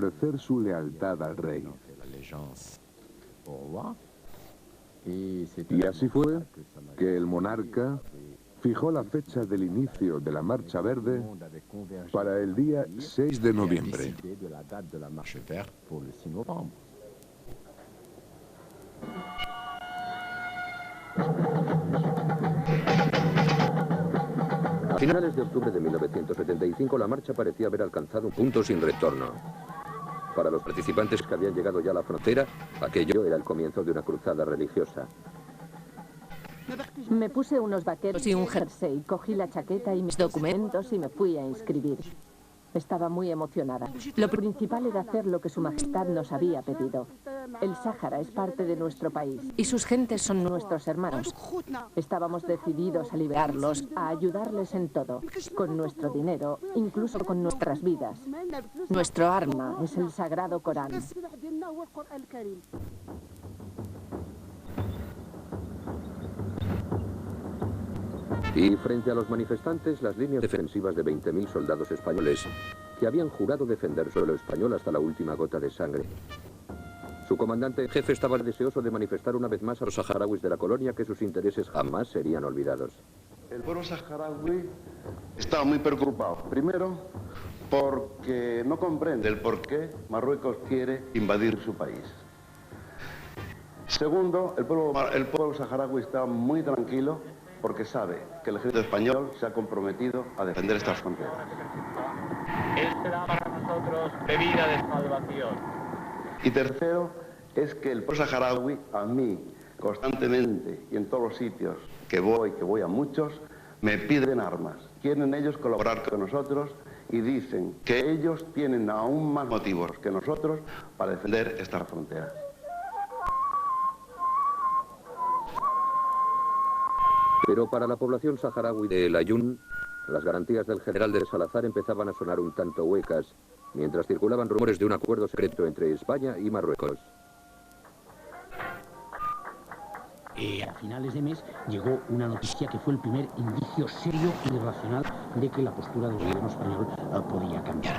ofrecer su lealtad al rey. Y así fue que el monarca fijó la fecha del inicio de la Marcha Verde para el día 6 de noviembre. A finales de octubre de 1975, la marcha parecía haber alcanzado un punto sin retorno. Para los participantes que habían llegado ya a la frontera, aquello era el comienzo de una cruzada religiosa. Me puse unos vaqueros y un jersey, cogí la chaqueta y mis documentos y me fui a inscribir. Estaba muy emocionada. Lo principal era hacer lo que Su Majestad nos había pedido. El Sáhara es parte de nuestro país y sus gentes son nuestros hermanos. Estábamos decididos a liberarlos, a ayudarles en todo, con nuestro dinero, incluso con nuestras vidas. Nuestro arma es el Sagrado Corán. Y frente a los manifestantes, las líneas defensivas de 20.000 soldados españoles que habían jurado defender suelo español hasta la última gota de sangre. Su comandante en jefe estaba deseoso de manifestar una vez más a los saharauis de la colonia que sus intereses jamás serían olvidados. El pueblo saharaui está muy preocupado. Primero, porque no comprende el por qué Marruecos quiere invadir su país. Segundo, el pueblo saharaui está muy tranquilo porque sabe que el ejército español se ha comprometido a defender estas fronteras. Él será para nosotros bebida de salvación. Y tercero, es que el pueblo saharaui, a mí, constantemente y en todos los sitios que voy a muchos, me piden armas. Quieren ellos colaborar con nosotros y dicen que ellos tienen aún más motivos que nosotros para defender esta frontera. Pero para la población saharaui de El Aaiún, las garantías del general de Salazar empezaban a sonar un tanto huecas, mientras circulaban rumores de un acuerdo secreto entre España y Marruecos. A finales de mes llegó una noticia que fue el primer indicio serio y racional de que la postura del gobierno español podía cambiar.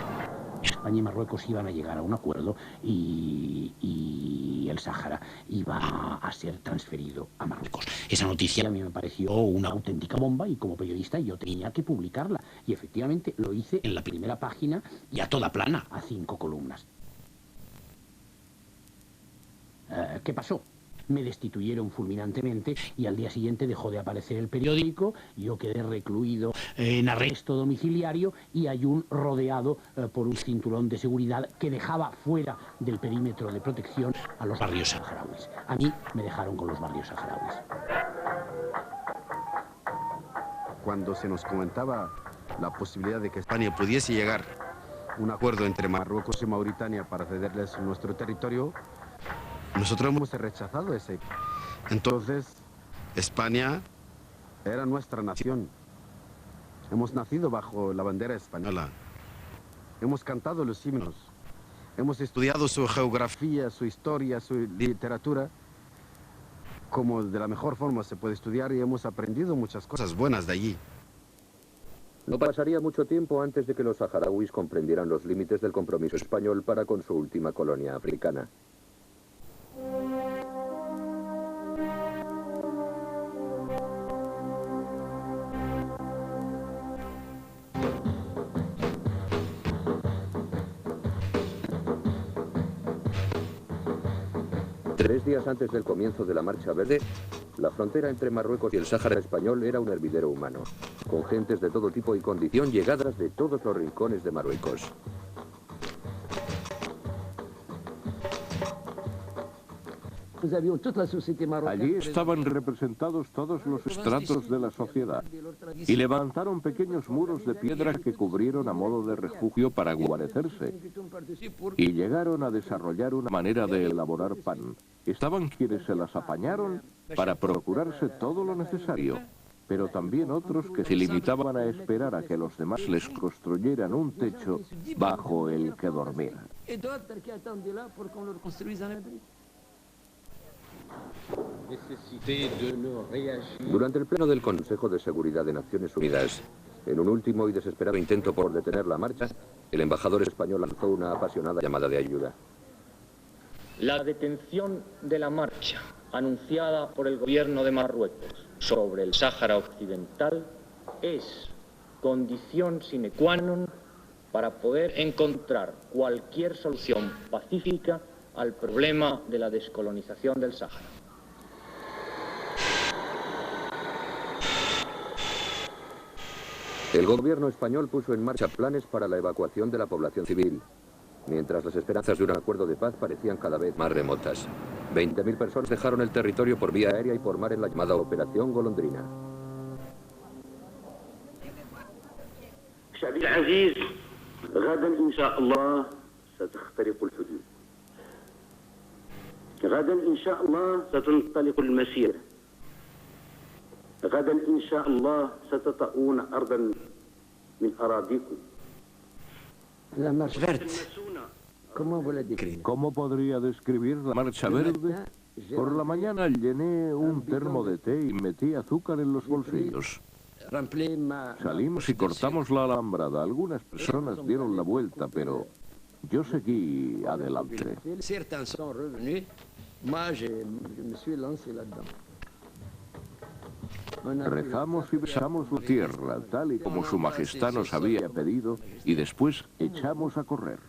España y Marruecos iban a llegar a un acuerdo y el Sáhara iba a ser transferido a Marruecos. Esa noticia a mí me pareció una auténtica bomba y como periodista yo tenía que publicarla. Y efectivamente lo hice en la primera página y a toda plana, a 5 columnas. ¿Qué pasó? Me destituyeron fulminantemente y al día siguiente dejó de aparecer el periódico, yo quedé recluido en arresto domiciliario y Aaiún rodeado por un cinturón de seguridad que dejaba fuera del perímetro de protección a los barrios saharauis. A mí me dejaron con los barrios saharauis. Cuando se nos comentaba la posibilidad de que España pudiese llegar a un acuerdo entre Marruecos y Mauritania para cederles nuestro territorio, nosotros hemos rechazado ese. Entonces, España era nuestra nación. Hemos nacido bajo la bandera española. Hemos cantado los himnos. Hemos estudiado su geografía, su historia, su literatura, como de la mejor forma se puede estudiar y hemos aprendido muchas cosas buenas de allí. No pasaría mucho tiempo antes de que los saharauis comprendieran los límites del compromiso español para con su última colonia africana. 3 días antes del comienzo de la Marcha Verde, la frontera entre Marruecos y el Sáhara español era un hervidero humano, con gentes de todo tipo y condición llegadas de todos los rincones de Marruecos. Allí estaban representados todos los estratos de la sociedad y levantaron pequeños muros de piedra que cubrieron a modo de refugio para guarecerse y llegaron a desarrollar una manera de elaborar pan. Estaban quienes se las apañaron para procurarse todo lo necesario, pero también otros que se limitaban a esperar a que los demás les construyeran un techo bajo el que dormir. Durante el pleno del Consejo de Seguridad de Naciones Unidas, en un último y desesperado intento por detener la marcha, El embajador español lanzó una apasionada llamada de ayuda. La detención de la marcha anunciada por el gobierno de Marruecos sobre el Sáhara Occidental es condición sine qua non para poder encontrar cualquier solución pacífica al problema de la descolonización del Sáhara. El gobierno español puso en marcha planes para la evacuación de la población civil, mientras las esperanzas de un acuerdo de paz parecían cada vez más remotas. 20.000 personas dejaron el territorio por vía aérea y por mar en la llamada Operación Golondrina. شعبي العزيز غدا إن شاء الله ستخترق الحدود غدا إن شاء الله ستنطلق المسيرة غدا إن شاء الله ستطؤون أرضا من أراضيكم. La marcha verde. ¿Cómo podría describir la marcha verde? Por la mañana llené un termo de té y metí azúcar en los bolsillos. Salimos y cortamos la alambrada. Algunas personas dieron la vuelta, pero yo seguí adelante. Rezamos y besamos la tierra, tal y como Su Majestad nos había pedido, y después echamos a correr.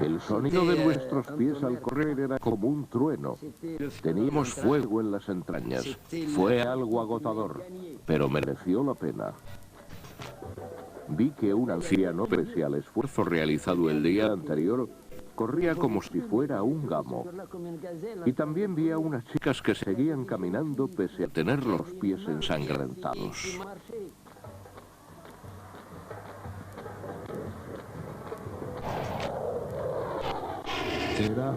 El sonido de nuestros pies al correr era como un trueno. Teníamos fuego en las entrañas. Fue algo agotador, pero mereció la pena. Vi que un anciano, pese al esfuerzo realizado el día anterior, corría como si fuera un gamo. Y también vi a unas chicas que seguían caminando pese a tener los pies ensangrentados. Era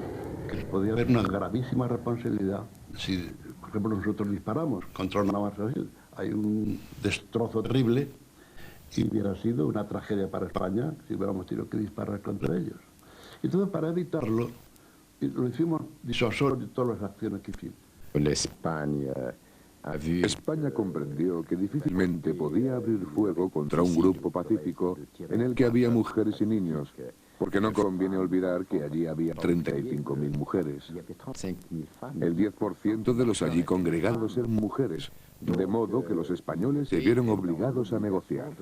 que podía haber una gravísima responsabilidad. Si, por ejemplo, nosotros disparamos contra una marcha civil, hay un destrozo terrible y hubiera sido una tragedia para España si hubiéramos tenido que disparar contra ellos. Entonces, para evitarlo, lo hicimos disuasor de todas las acciones que hicimos. España comprendió que difícilmente podía abrir fuego contra un grupo pacífico en el que había mujeres y niños, porque no conviene olvidar que allí había 35.000 mujeres. El 10% de los allí congregados eran mujeres, de modo que los españoles se vieron obligados a negociar.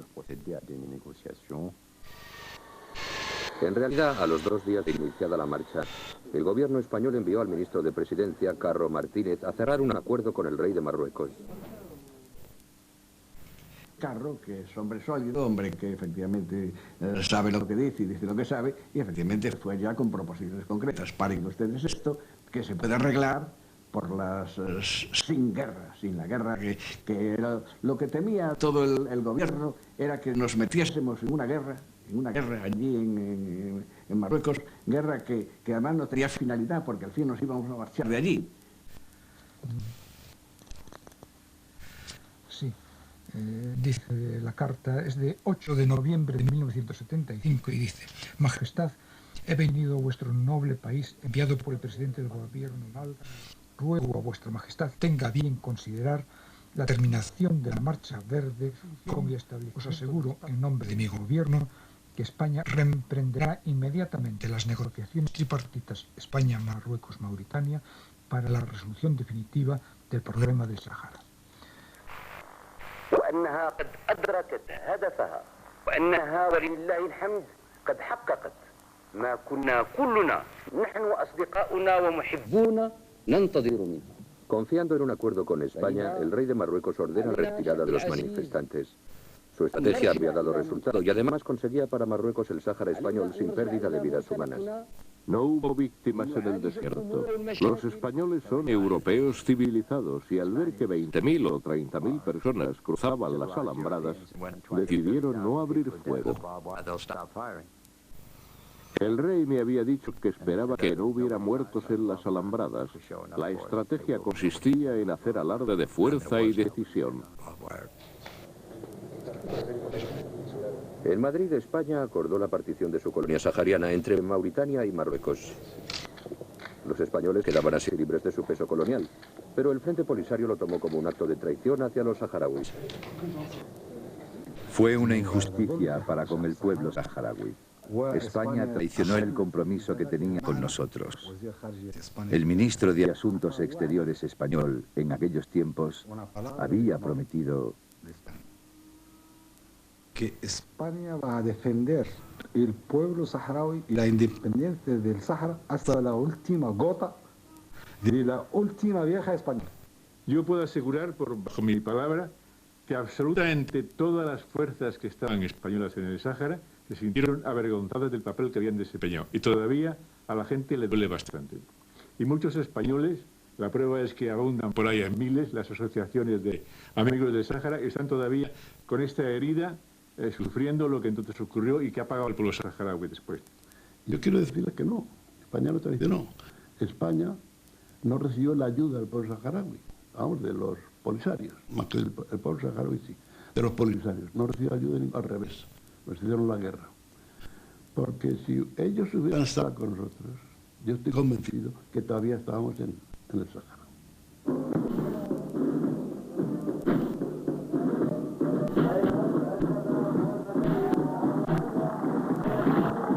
En realidad, a los 2 días de iniciada la marcha, el gobierno español envió al ministro de Presidencia, Carro Martínez, a cerrar un acuerdo con el rey de Marruecos. Carro, que es hombre sólido, hombre que efectivamente sabe lo que dice y dice lo que sabe, y efectivamente fue ya con proposiciones concretas. Paren ustedes esto, que se puede arreglar por las sin guerra, sin la guerra, que era lo que temía todo el gobierno era que nos metiésemos en una guerra allí en Marruecos, guerra que además no tenía finalidad, porque al fin nos íbamos a marchar de allí. Sí. Dice la carta, es de 8 de noviembre de 1975 y dice: Majestad, he venido a vuestro noble país enviado por el presidente del gobierno. Ruego a vuestra Majestad tenga bien considerar la terminación de la marcha verde con establecer. Os aseguro en nombre de mi gobierno que España reemprenderá inmediatamente las negociaciones tripartitas España-Marruecos-Mauritania para la resolución definitiva del problema del Sáhara. وأنها قد أدركت هدفها وأنها ولله الحمد قد حققت ما كنا كلنا نحن أصدقاؤنا ومحبونا ننتظر منها. Confiando en un acuerdo con España, el rey de Marruecos ordena la retirada de los manifestantes. Su estrategia había dado resultado y además conseguía para Marruecos el Sáhara español sin pérdida de vidas humanas. No hubo víctimas en el desierto. Los españoles son europeos civilizados y al ver que 20.000 o 30.000 personas cruzaban las alambradas, decidieron no abrir fuego. El rey me había dicho que esperaba que no hubiera muertos en las alambradas. La estrategia consistía en hacer alarde de fuerza y decisión. En Madrid, España acordó la partición de su colonia sahariana entre Mauritania y Marruecos. Los españoles quedaban así libres de su peso colonial, pero el Frente Polisario lo tomó como un acto de traición hacia los saharauis. Fue una injusticia para con el pueblo saharaui. España traicionó el compromiso que tenía con nosotros. El ministro de Asuntos Exteriores español en aquellos tiempos había prometido que España va a defender el pueblo saharaui y la independencia del Sáhara hasta la última gota de la última vieja España. Yo puedo asegurar, bajo mi palabra, que absolutamente todas las fuerzas que estaban españolas en el Sáhara se sintieron avergonzadas del papel que habían desempeñado. Y todavía a la gente le duele bastante. Y muchos españoles, la prueba es que abundan por ahí en miles las asociaciones de amigos del Sáhara, están todavía con esta herida, sufriendo lo que entonces ocurrió y que ha pagado el pueblo saharaui después. Yo quiero decirles que no, España no traicionó. España no recibió la ayuda del pueblo saharaui, vamos, de los polisarios, más que el pueblo saharaui sí, de los polisarios. No recibió ayuda al revés, nos hicieron la guerra. Porque si ellos hubieran estado con nosotros, yo estoy convencido que todavía estábamos en el Sáhara.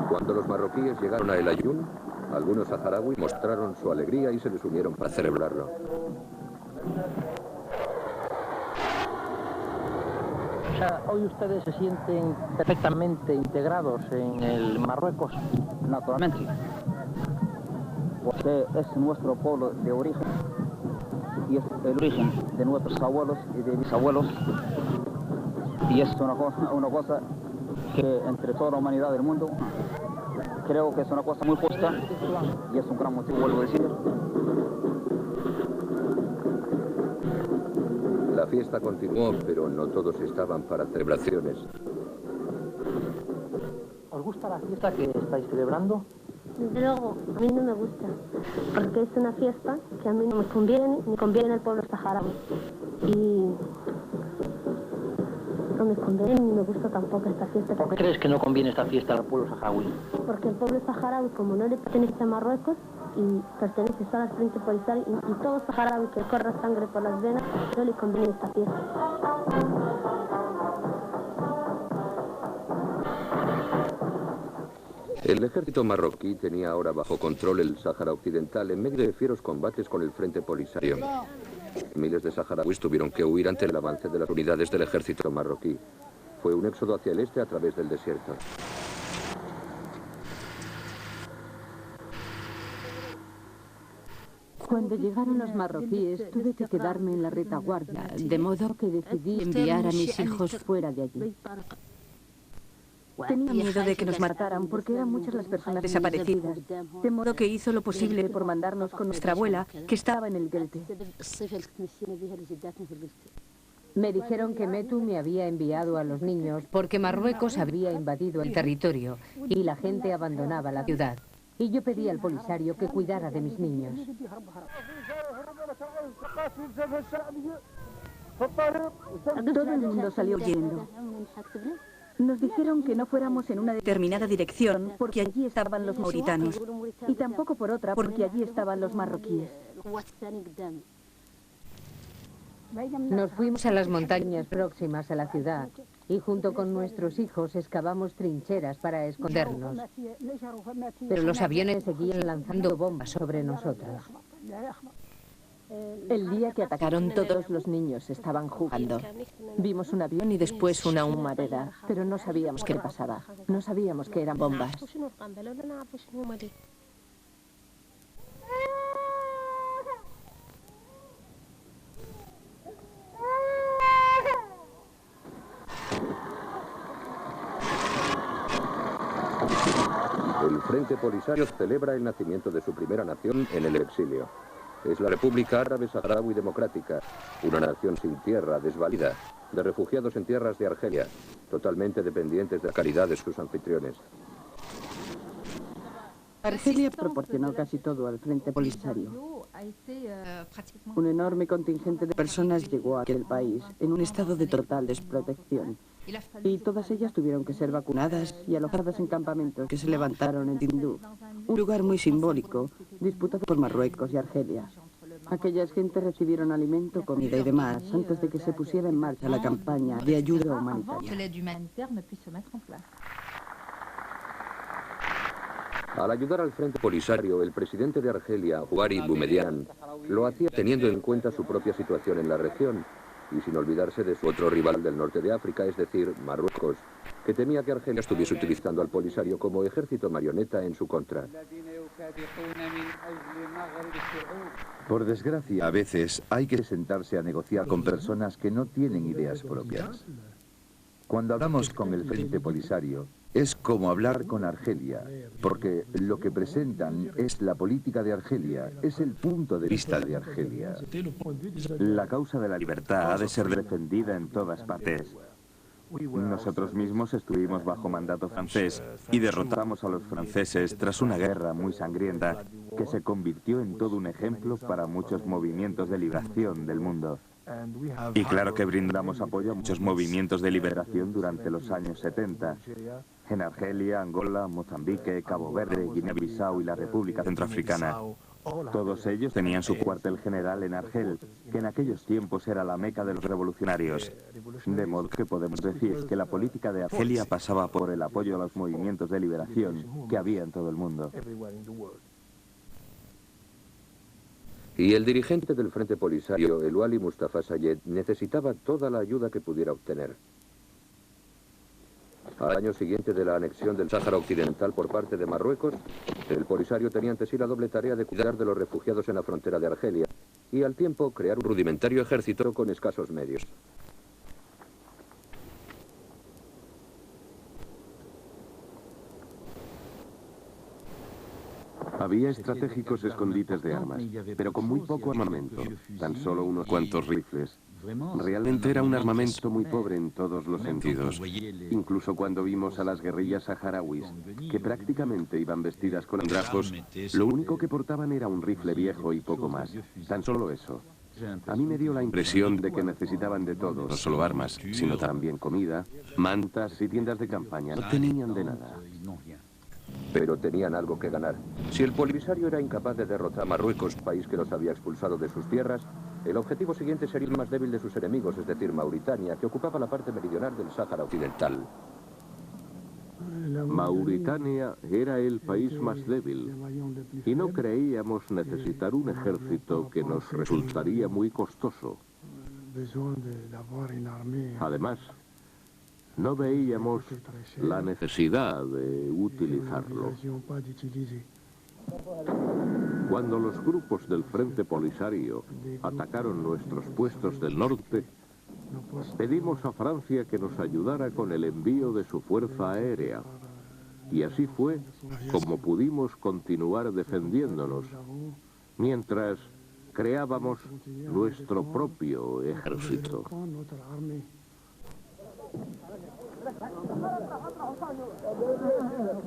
Cuando los marroquíes llegaron a El Aaiún, algunos saharauis mostraron su alegría y se les unieron para celebrarlo. O sea, ¿hoy ustedes se sienten perfectamente integrados en el Marruecos? Naturalmente, porque es nuestro pueblo de origen y es el origen de nuestros abuelos y de mis abuelos, y es una cosa que entre toda la humanidad del mundo creo que es una cosa muy justa y es un gran motivo, vuelvo a decir. La fiesta continuó, pero no todos estaban para celebraciones. ¿Os gusta la fiesta que estáis celebrando? Desde luego, a mí no me gusta, porque es una fiesta que a mí no me conviene, ni conviene al pueblo saharaui. Y no me conviene ni me gusta tampoco esta fiesta. ¿Por qué crees que no conviene esta fiesta al pueblo saharaui? Porque el pueblo saharaui, como no le pertenece a Marruecos y pertenece solo al Frente Polisario, y todo saharaui que corra sangre por las venas, no le conviene esta fiesta. El ejército marroquí tenía ahora bajo control el Sáhara Occidental en medio de fieros combates con el Frente Polisario. Miles de saharauis tuvieron que huir ante el avance de las unidades del ejército marroquí. Fue un éxodo hacia el este a través del desierto. Cuando llegaron los marroquíes, tuve que quedarme en la retaguardia, de modo que decidí enviar a mis hijos fuera de allí. Tenía miedo de que nos mataran porque eran muchas las personas desaparecidas, de modo que hizo lo posible por mandarnos con nuestra abuela, que estaba en el Guelte. Me dijeron que Metu me había enviado a los niños porque Marruecos había invadido el territorio y la gente abandonaba la ciudad. Y yo pedí al Polisario que cuidara de mis niños. Todo el mundo salió huyendo. Nos dijeron que no fuéramos en una determinada dirección porque allí estaban los mauritanos y tampoco por otra porque allí estaban los marroquíes. Nos fuimos a las montañas próximas a la ciudad y junto con nuestros hijos excavamos trincheras para escondernos. Pero los aviones seguían lanzando bombas sobre nosotros. El día que atacaron, todos los niños estaban jugando. Vimos un avión y después una humareda, pero no sabíamos qué pasaba. No sabíamos que eran bombas. El Frente Polisario celebra el nacimiento de su primera nación en el exilio. Es la República Árabe Saharaui Democrática, una nación sin tierra, desvalida, de refugiados en tierras de Argelia, totalmente dependientes de la caridad de sus anfitriones. Argelia proporcionó casi todo al Frente Polisario. Un enorme contingente de personas llegó a aquel país en un estado de total desprotección. Y todas ellas tuvieron que ser vacunadas y alojadas en campamentos que se levantaron en Tinduf, un lugar muy simbólico, disputado por Marruecos y Argelia. Aquellas gentes recibieron alimento, comida y demás antes de que se pusiera en marcha la campaña de ayuda humanitaria. Al ayudar al Frente Polisario, el presidente de Argelia, Houari Boumediene, lo hacía teniendo en cuenta su propia situación en la región y sin olvidarse de su otro rival del norte de África, es decir, Marruecos, que temía que Argelia estuviese utilizando al Polisario como ejército marioneta en su contra. Por desgracia, a veces hay que sentarse a negociar con personas que no tienen ideas propias. Cuando hablamos con el Frente Polisario, es como hablar con Argelia, porque lo que presentan es la política de Argelia, es el punto de vista de Argelia. La causa de la libertad ha de ser defendida en todas partes. Nosotros mismos estuvimos bajo mandato francés y derrotamos a los franceses tras una guerra muy sangrienta que se convirtió en todo un ejemplo para muchos movimientos de liberación del mundo. Y claro que brindamos apoyo a muchos movimientos de liberación durante los años 70, en Argelia, Angola, Mozambique, Cabo Verde, Guinea-Bissau y la República Centroafricana. Todos ellos tenían su cuartel general en Argel, que en aquellos tiempos era la meca de los revolucionarios. De modo que podemos decir que la política de Argelia pasaba por el apoyo a los movimientos de liberación que había en todo el mundo. Y el dirigente del Frente Polisario, el Wali Mustafa Sayed, necesitaba toda la ayuda que pudiera obtener. Al año siguiente de la anexión del Sáhara Occidental por parte de Marruecos, el Polisario tenía ante sí la doble tarea de cuidar de los refugiados en la frontera de Argelia y al tiempo crear un rudimentario ejército con escasos medios. Había estratégicos escondites de armas, pero con muy poco armamento, tan solo unos cuantos rifles. Realmente era un armamento muy pobre en todos los sentidos. Incluso cuando vimos a las guerrillas saharauis, que prácticamente iban vestidas con andrajos, lo único que portaban era un rifle viejo y poco más. Tan solo eso. A mí me dio la impresión de que necesitaban de todo, no solo armas, sino también comida, mantas y tiendas de campaña. No tenían de nada. Pero tenían algo que ganar. Si el Polisario era incapaz de derrotar a Marruecos, país que los había expulsado de sus tierras, el objetivo siguiente sería el más débil de sus enemigos, es decir, Mauritania, que ocupaba la parte meridional del Sáhara Occidental. Mauritania era el país más débil y no creíamos necesitar un ejército que nos resultaría muy costoso. Además, no veíamos la necesidad de utilizarlo. Cuando los grupos del Frente Polisario atacaron nuestros puestos del norte, pedimos a Francia que nos ayudara con el envío de su fuerza aérea. Y así fue como pudimos continuar defendiéndonos, mientras creábamos nuestro propio ejército.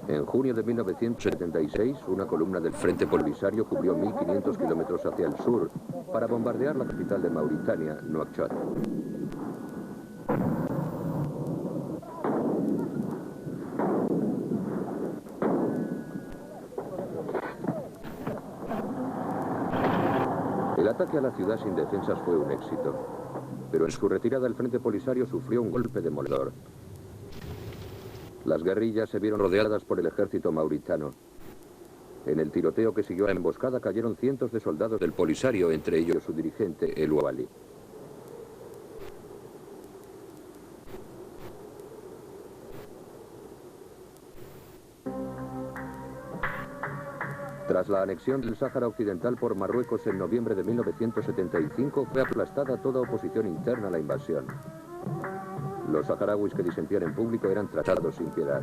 En junio de 1976, una columna del Frente Polisario cubrió 1.500 kilómetros hacia el sur para bombardear la capital de Mauritania, Nouakchott. El ataque a la ciudad sin defensas fue un éxito, pero en su retirada el Frente Polisario sufrió un golpe demoledor. Las guerrillas se vieron rodeadas por el ejército mauritano. En el tiroteo que siguió a la emboscada cayeron cientos de soldados del Polisario, entre ellos su dirigente, el Wali. Tras la anexión del Sáhara Occidental por Marruecos en noviembre de 1975, fue aplastada toda oposición interna a la invasión. Los saharauis que disentían en público eran tratados sin piedad.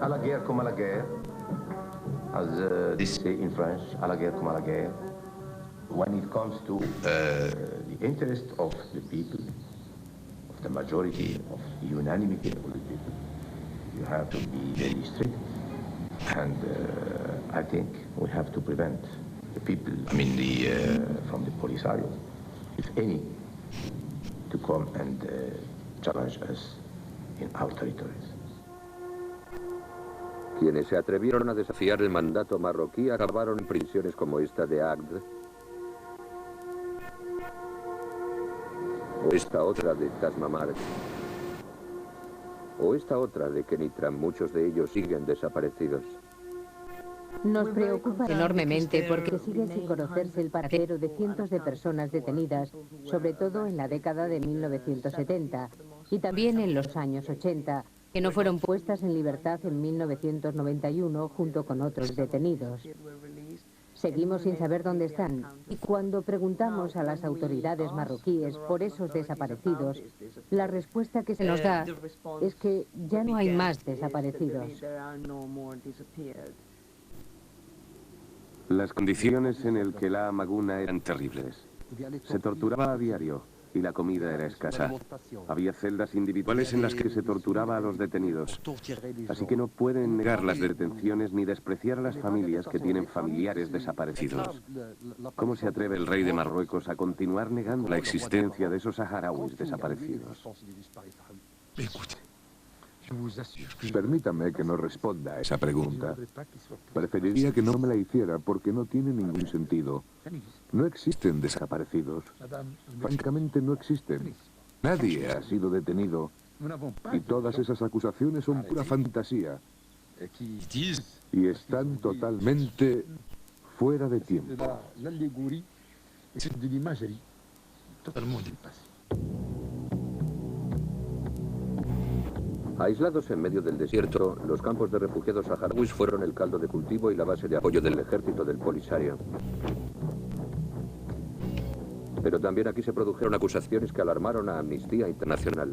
À la guerre comme à la guerre, as they say in French, à la guerre comme à la guerre. When it comes to the interest of the people, of the majority, of the unanimity of the people, you have to be very strict. And I think we have to prevent the people, from the Polisario, if any, to come and challenge us in our territories. Quienes se atrevieron a desafiar el mandato marroquí acabaron en prisiones como esta de Agde, o esta otra de Tasmamar, o esta otra de Kenitra. Muchos de ellos siguen desaparecidos. Nos preocupa enormemente porque sigue sin conocerse el paradero de cientos de personas detenidas, sobre todo en la década de 1970 y también en los años 80, que no fueron puestas en libertad en 1991 junto con otros detenidos. Seguimos sin saber dónde están, y cuando preguntamos a las autoridades marroquíes por esos desaparecidos, la respuesta que se nos da es que ya no hay más desaparecidos. Las condiciones en el que la Maguna eran terribles. Se torturaba a diario y la comida era escasa. Había celdas individuales en las que se torturaba a los detenidos. Así que no pueden negar las detenciones ni despreciar a las familias que tienen familiares desaparecidos. ¿Cómo se atreve el rey de Marruecos a continuar negando la existencia de esos saharauis desaparecidos? Permítame que no responda a esa pregunta. Preferiría que no me la hiciera porque no tiene ningún sentido. No existen desaparecidos. Francamente no existen. Nadie ha sido detenido. Y todas esas acusaciones son pura fantasía. Y están totalmente fuera de tiempo. Aislados en medio del desierto, los campos de refugiados saharauis fueron el caldo de cultivo y la base de apoyo del ejército del Polisario. Pero también aquí se produjeron acusaciones que alarmaron a Amnistía Internacional.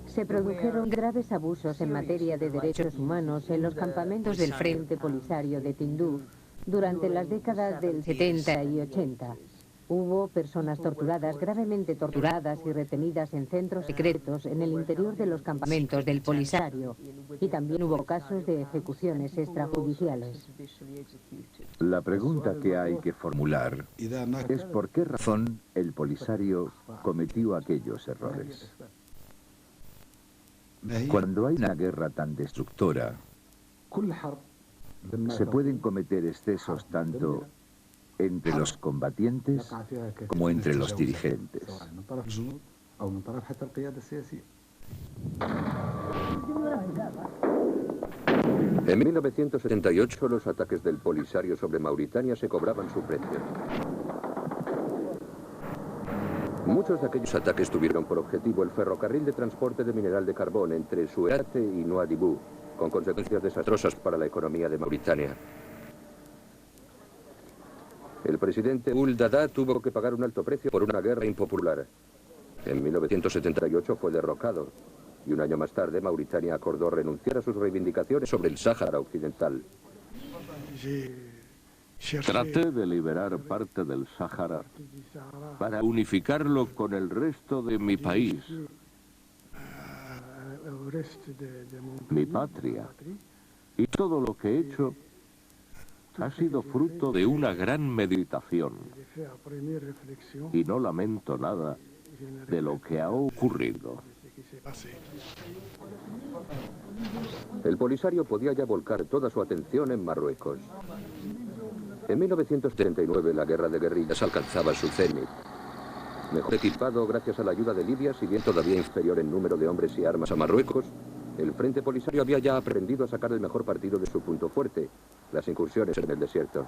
Se produjeron graves abusos en materia de derechos humanos en los campamentos del Frente Polisario de Tinduf durante las décadas del 70 y 80. Hubo personas torturadas, gravemente torturadas y retenidas en centros secretos en el interior de los campamentos del Polisario. Y también hubo casos de ejecuciones extrajudiciales. La pregunta que hay que formular es por qué razón el Polisario cometió aquellos errores. Cuando hay una guerra tan destructora, se pueden cometer excesos tanto entre los combatientes como entre los dirigentes. En 1978 los ataques del Polisario sobre Mauritania se cobraban su precio. Muchos de aquellos ataques tuvieron por objetivo el ferrocarril de transporte de mineral de carbón entre Suerte y Nouadhibou, con consecuencias desastrosas para la economía de Mauritania. El presidente Ould Daddah tuvo que pagar un alto precio por una guerra impopular. En 1978 fue derrocado y un año más tarde Mauritania acordó renunciar a sus reivindicaciones sobre el Sáhara Occidental. Traté de liberar parte del Sáhara para unificarlo con el resto de mi país, mi patria. Y todo lo que he hecho ha sido fruto de una gran meditación. Y no lamento nada de lo que ha ocurrido. El Polisario podía ya volcar toda su atención en Marruecos. En 1979 la guerra de guerrillas alcanzaba su cenit. Mejor equipado gracias a la ayuda de Libia, si bien todavía inferior en número de hombres y armas a Marruecos, el Frente Polisario había ya aprendido a sacar el mejor partido de su punto fuerte, las incursiones en el desierto.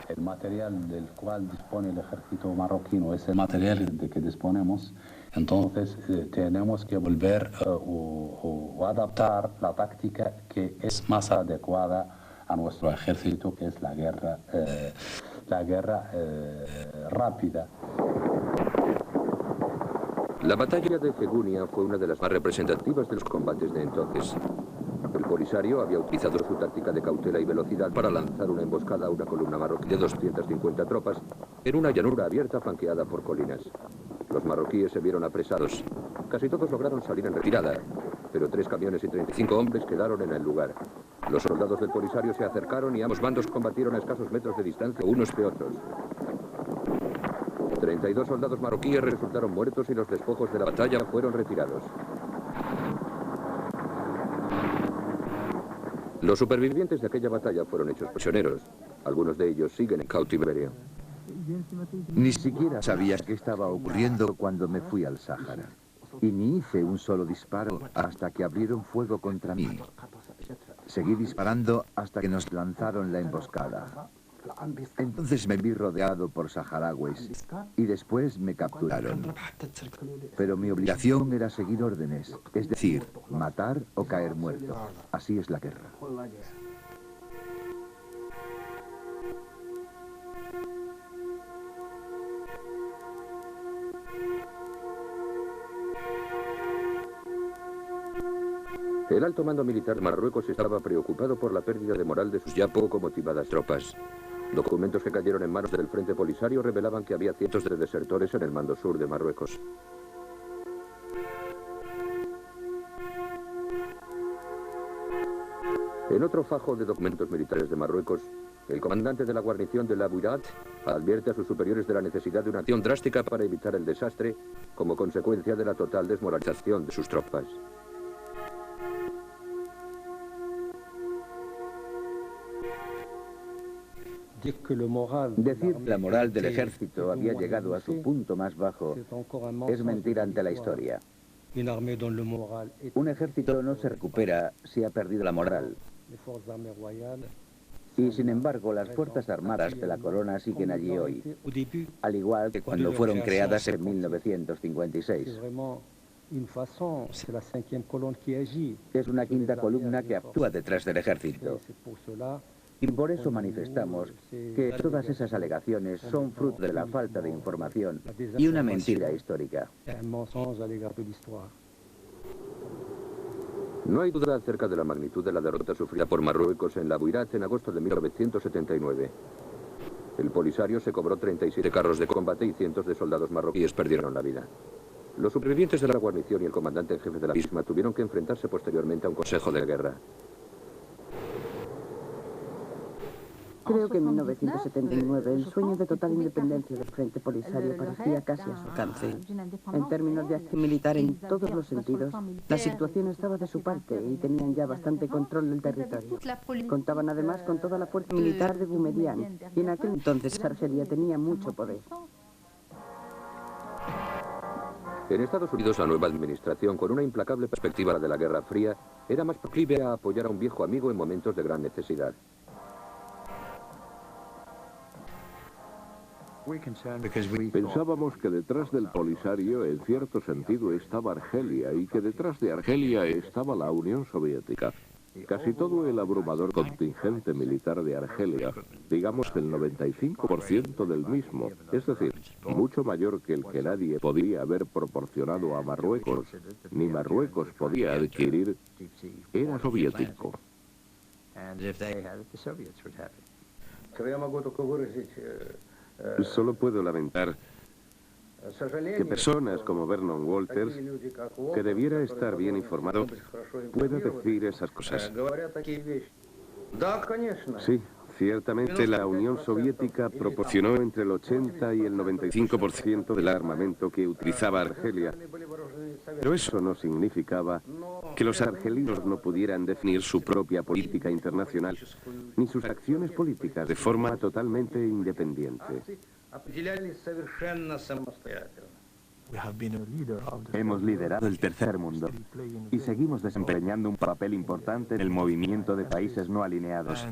El material del cual dispone el ejército marroquí no es el material de que disponemos, entonces tenemos que volver o adaptar la táctica que es más adecuada a nuestro ejército, que es la guerra rápida. La batalla de Fegunia fue una de las más representativas de los combates de entonces. El Polisario había utilizado su táctica de cautela y velocidad para lanzar una emboscada a una columna marroquí de 250 tropas en una llanura abierta flanqueada por colinas. Los marroquíes se vieron apresados. Casi todos lograron salir en retirada, pero 3 camiones y 35 hombres quedaron en el lugar. Los soldados del Polisario se acercaron y ambos bandos combatieron a escasos metros de distancia unos de otros. 32 soldados marroquíes resultaron muertos y los despojos de la batalla fueron retirados. Los supervivientes de aquella batalla fueron hechos prisioneros. Algunos de ellos siguen en cautiverio. Ni siquiera sabía qué estaba ocurriendo cuando me fui al Sáhara. Y ni hice un solo disparo hasta que abrieron fuego contra mí. Seguí disparando hasta que nos lanzaron la emboscada. Entonces me vi rodeado por saharauis y después me capturaron. Pero mi obligación era seguir órdenes, es decir, matar o caer muerto. Así es la guerra. El alto mando militar de Marruecos estaba preocupado por la pérdida de moral de sus ya poco motivadas tropas. Documentos que cayeron en manos del Frente Polisario revelaban que había cientos de desertores en el mando sur de Marruecos. En otro fajo de documentos militares de Marruecos, el comandante de la guarnición de La Bouirat advierte a sus superiores de la necesidad de una acción drástica para evitar el desastre como consecuencia de la total desmoralización de sus tropas. Decir que la moral del ejército había llegado a su punto más bajo es mentir ante la historia. Un ejército no se recupera si ha perdido la moral. Y sin embargo, las Fuerzas Armadas de la Corona siguen allí hoy, al igual que cuando fueron creadas en 1956. Es una quinta columna que actúa detrás del ejército. Y por eso manifestamos que todas esas alegaciones son fruto de la falta de información y una mentira histórica. No hay duda acerca de la magnitud de la derrota sufrida por Marruecos en La Bouirat en agosto de 1979. El Polisario se cobró 37 carros de combate y cientos de soldados marroquíes perdieron la vida. Los supervivientes de la guarnición y el comandante en jefe de la misma tuvieron que enfrentarse posteriormente a un consejo de guerra. Creo que en 1979 el sueño de total independencia del Frente Polisario parecía casi a su alcance. En términos de acción militar en todos los sentidos, la situación estaba de su parte y tenían ya bastante control del territorio. Contaban además con toda la fuerza militar de Boumediene y en aquel entonces Argelia tenía mucho poder. En Estados Unidos, la nueva administración, con una implacable perspectiva de la Guerra Fría, era más proclive a apoyar a un viejo amigo en momentos de gran necesidad. Pensábamos que detrás del Polisario, en cierto sentido, estaba Argelia y que detrás de Argelia estaba la Unión Soviética. Casi todo el abrumador contingente militar de Argelia, digamos el 95% del mismo, es decir, mucho mayor que el que nadie podía haber proporcionado a Marruecos, ni Marruecos podía adquirir, era soviético. Solo puedo lamentar que personas como Vernon Walters, que debiera estar bien informado, pueda decir esas cosas. Sí, ciertamente la Unión Soviética proporcionó entre el 80 y el 95% del armamento que utilizaba Argelia, pero eso no significaba que los argelinos no pudieran definir su propia política internacional, ni sus acciones políticas de forma totalmente independiente. Hemos liderado el tercer mundo y seguimos desempeñando un papel importante en el movimiento de países no alineados.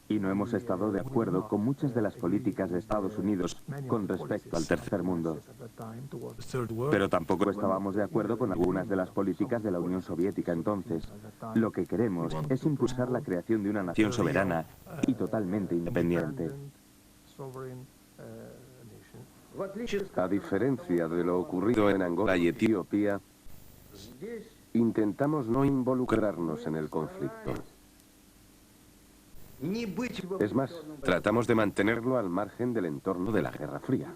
Y no hemos estado de acuerdo con muchas de las políticas de Estados Unidos con respecto al tercer mundo. Pero tampoco estábamos de acuerdo con algunas de las políticas de la Unión Soviética entonces. Lo que queremos es impulsar la creación de una nación soberana y totalmente independiente. A diferencia de lo ocurrido en Angola y Etiopía, intentamos no involucrarnos en el conflicto. Es más, tratamos de mantenerlo al margen del entorno de la Guerra Fría.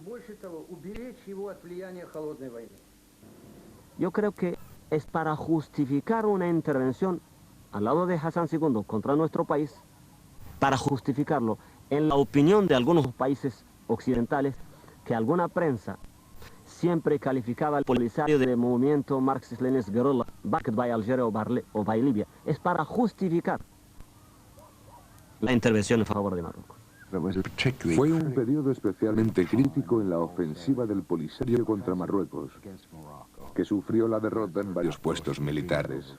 Yo creo que es para justificar una intervención al lado de Hassan II contra nuestro país, para justificarlo en la opinión de algunos países occidentales, que alguna prensa siempre calificaba al Polisario del movimiento Marxist-Leninist guerrilla, backed by Algeria o by Libia, es para justificar la intervención en favor de Marruecos. Fue un periodo especialmente crítico en la ofensiva del Polisario contra Marruecos, que sufrió la derrota en varios puestos militares.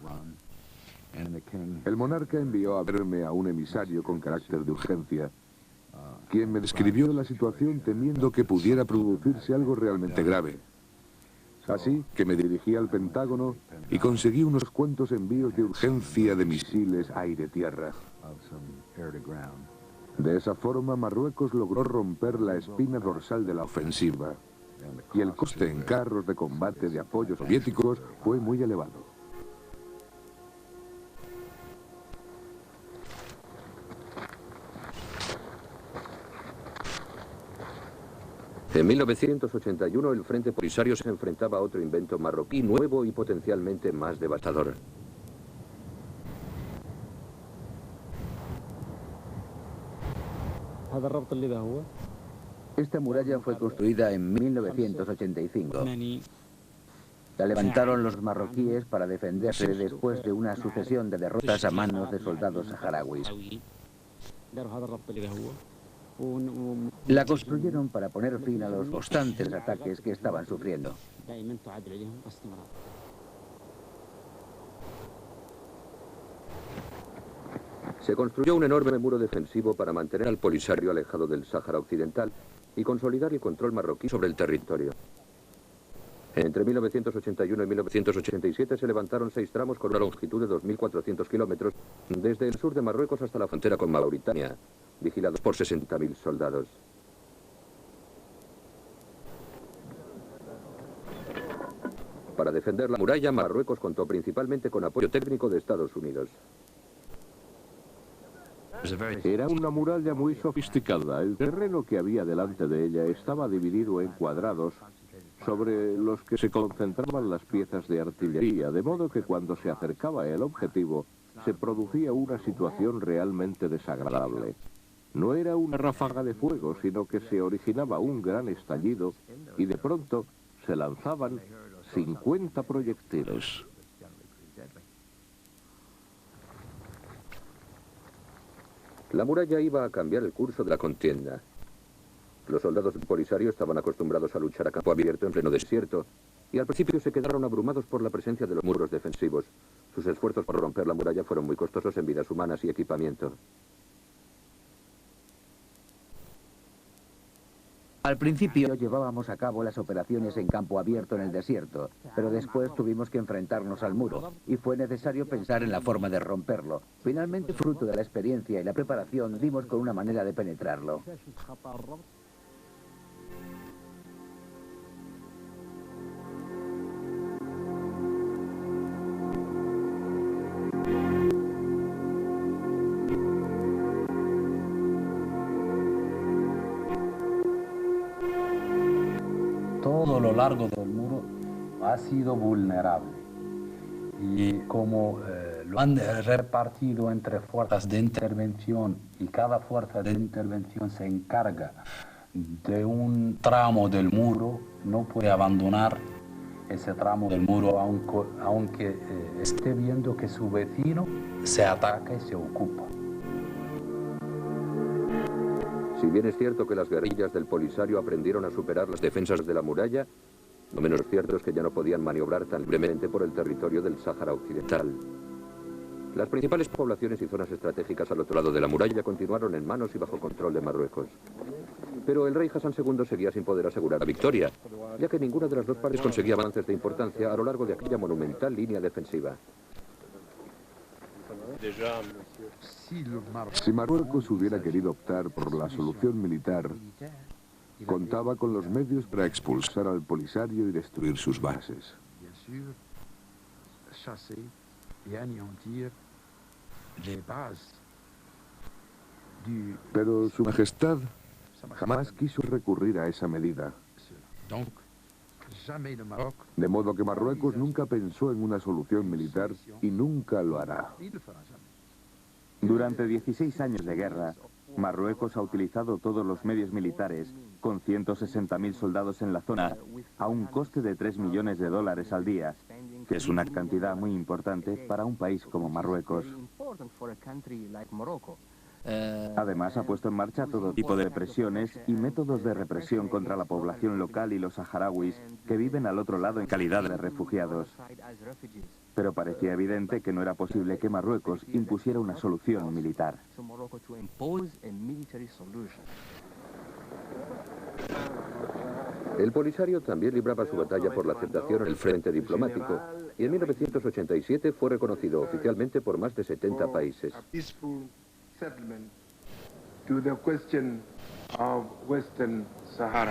El monarca envió a verme a un emisario con carácter de urgencia, quien me describió la situación temiendo que pudiera producirse algo realmente grave. Así que me dirigí al Pentágono y conseguí unos cuantos envíos de urgencia de misiles aire-tierra. De esa forma, Marruecos logró romper la espina dorsal de la ofensiva, y el coste en carros de combate de apoyo soviéticos fue muy elevado. En 1981 el Frente Polisario se enfrentaba a otro invento marroquí nuevo y potencialmente más devastador. Esta muralla fue construida en 1985. La levantaron los marroquíes para defenderse después de una sucesión de derrotas a manos de soldados saharauis. La construyeron para poner fin a los constantes ataques que estaban sufriendo. Se construyó un enorme muro defensivo para mantener al Polisario alejado del Sáhara Occidental y consolidar el control marroquí sobre el territorio. Entre 1981 y 1987 se levantaron 6 tramos con una longitud de 2.400 kilómetros desde el sur de Marruecos hasta la frontera con Mauritania, vigilados por 60.000 soldados. Para defender la muralla, Marruecos contó principalmente con apoyo técnico de Estados Unidos. Era una muralla muy sofisticada. El terreno que había delante de ella estaba dividido en cuadrados sobre los que se concentraban las piezas de artillería, de modo que cuando se acercaba el objetivo se producía una situación realmente desagradable. No era una ráfaga de fuego, sino que se originaba un gran estallido y de pronto se lanzaban 50 proyectiles. La muralla iba a cambiar el curso de la contienda. Los soldados del Polisario estaban acostumbrados a luchar a campo abierto en pleno desierto, y al principio se quedaron abrumados por la presencia de los muros defensivos. Sus esfuerzos por romper la muralla fueron muy costosos en vidas humanas y equipamiento. Al principio llevábamos a cabo las operaciones en campo abierto en el desierto, pero después tuvimos que enfrentarnos al muro y fue necesario pensar en la forma de romperlo. Finalmente, fruto de la experiencia y la preparación, dimos con una manera de penetrarlo. Todo lo largo del muro ha sido vulnerable y como lo han repartido entre fuerzas de intervención y cada fuerza de intervención se encarga de un tramo del muro, no puede abandonar ese tramo del muro aunque esté viendo que su vecino se ataca y se ocupa. Si bien es cierto que las guerrillas del Polisario aprendieron a superar las defensas de la muralla, lo menos cierto es que ya no podían maniobrar tan libremente por el territorio del Sáhara Occidental. Las principales poblaciones y zonas estratégicas al otro lado de la muralla continuaron en manos y bajo control de Marruecos. Pero el rey Hassan II seguía sin poder asegurar la victoria, ya que ninguna de las dos partes conseguía avances de importancia a lo largo de aquella monumental línea defensiva. Si Marruecos hubiera querido optar por la solución militar, contaba con los medios para expulsar al Polisario y destruir sus bases. Pero Su Majestad jamás quiso recurrir a esa medida. De modo que Marruecos nunca pensó en una solución militar y nunca lo hará. Durante 16 años de guerra, Marruecos ha utilizado todos los medios militares, con 160.000 soldados en la zona, a un coste de $3 millones al día, que es una cantidad muy importante para un país como Marruecos. Además, ha puesto en marcha todo tipo de represiones y métodos de represión contra la población local y los saharauis que viven al otro lado en calidad de refugiados. Pero parecía evidente que no era posible que Marruecos impusiera una solución militar. El Polisario también libraba su batalla por la aceptación en el frente diplomático y en 1987 fue reconocido oficialmente por más de 70 países.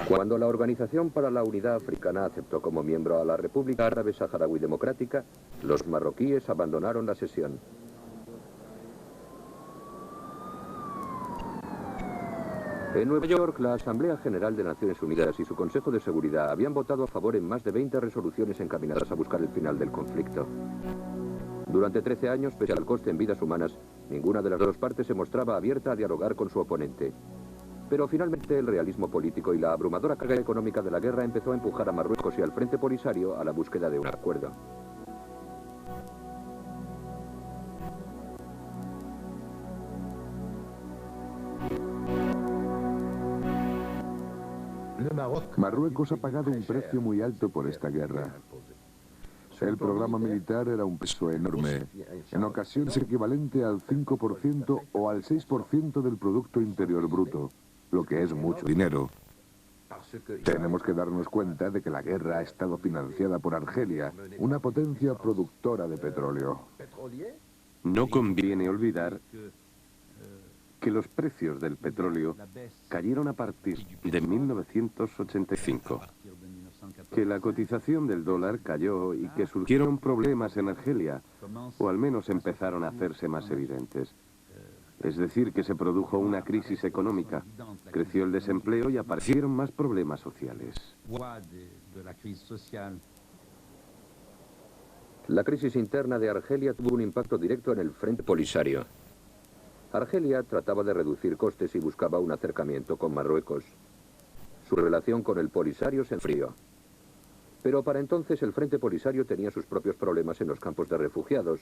Cuando la Organización para la Unidad Africana aceptó como miembro a la República Árabe Saharaui Democrática, los marroquíes abandonaron la sesión. En Nueva York, la Asamblea General de Naciones Unidas y su Consejo de Seguridad habían votado a favor en más de 20 resoluciones encaminadas a buscar el final del conflicto. Durante 13 años, pese al coste en vidas humanas, ninguna de las dos partes se mostraba abierta a dialogar con su oponente. Pero finalmente el realismo político y la abrumadora carga económica de la guerra empezó a empujar a Marruecos y al Frente Polisario a la búsqueda de un acuerdo. Marruecos ha pagado un precio muy alto por esta guerra. El programa militar era un peso enorme, en ocasiones equivalente al 5% o al 6% del Producto Interior Bruto, lo que es mucho dinero. Tenemos que darnos cuenta de que la guerra ha estado financiada por Argelia, una potencia productora de petróleo. No conviene olvidar que los precios del petróleo cayeron a partir de 1985, que la cotización del dólar cayó y que surgieron problemas en Argelia, o al menos empezaron a hacerse más evidentes. Es decir, que se produjo una crisis económica, creció el desempleo y aparecieron más problemas sociales. La crisis interna de Argelia tuvo un impacto directo en el Frente Polisario. Argelia trataba de reducir costes y buscaba un acercamiento con Marruecos. Su relación con el Polisario se enfrió. Pero para entonces el Frente Polisario tenía sus propios problemas en los campos de refugiados,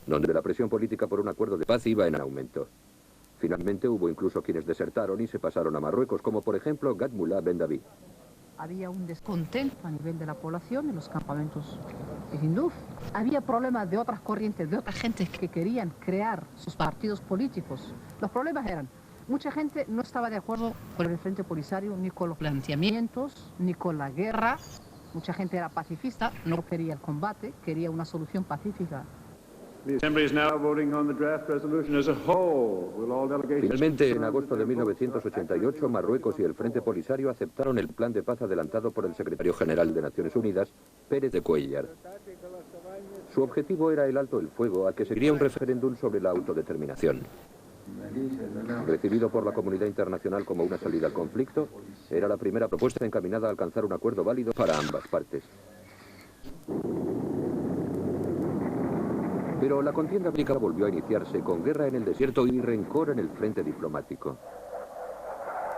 donde la presión política por un acuerdo de paz iba en aumento. Finalmente hubo incluso quienes desertaron y se pasaron a Marruecos, como por ejemplo Gad Mullah Ben David. Había un descontento a nivel de la población en los campamentos hindúes. Había problemas de otras corrientes, de otras gentes que querían crear sus partidos políticos. Los problemas eran, mucha gente no estaba de acuerdo con el Frente Polisario, ni con los planteamientos, ni con la guerra. Mucha gente era pacifista, no quería el combate, quería una solución pacífica. Finalmente, en agosto de 1988, Marruecos y el Frente Polisario aceptaron el plan de paz adelantado por el secretario general de Naciones Unidas, Pérez de Cuéllar. Su objetivo era el alto el fuego, a que seguiría un referéndum sobre la autodeterminación. Recibido por la comunidad internacional como una salida al conflicto, era la primera propuesta encaminada a alcanzar un acuerdo válido para ambas partes. Pero la contienda bélica volvió a iniciarse con guerra en el desierto y rencor en el frente diplomático.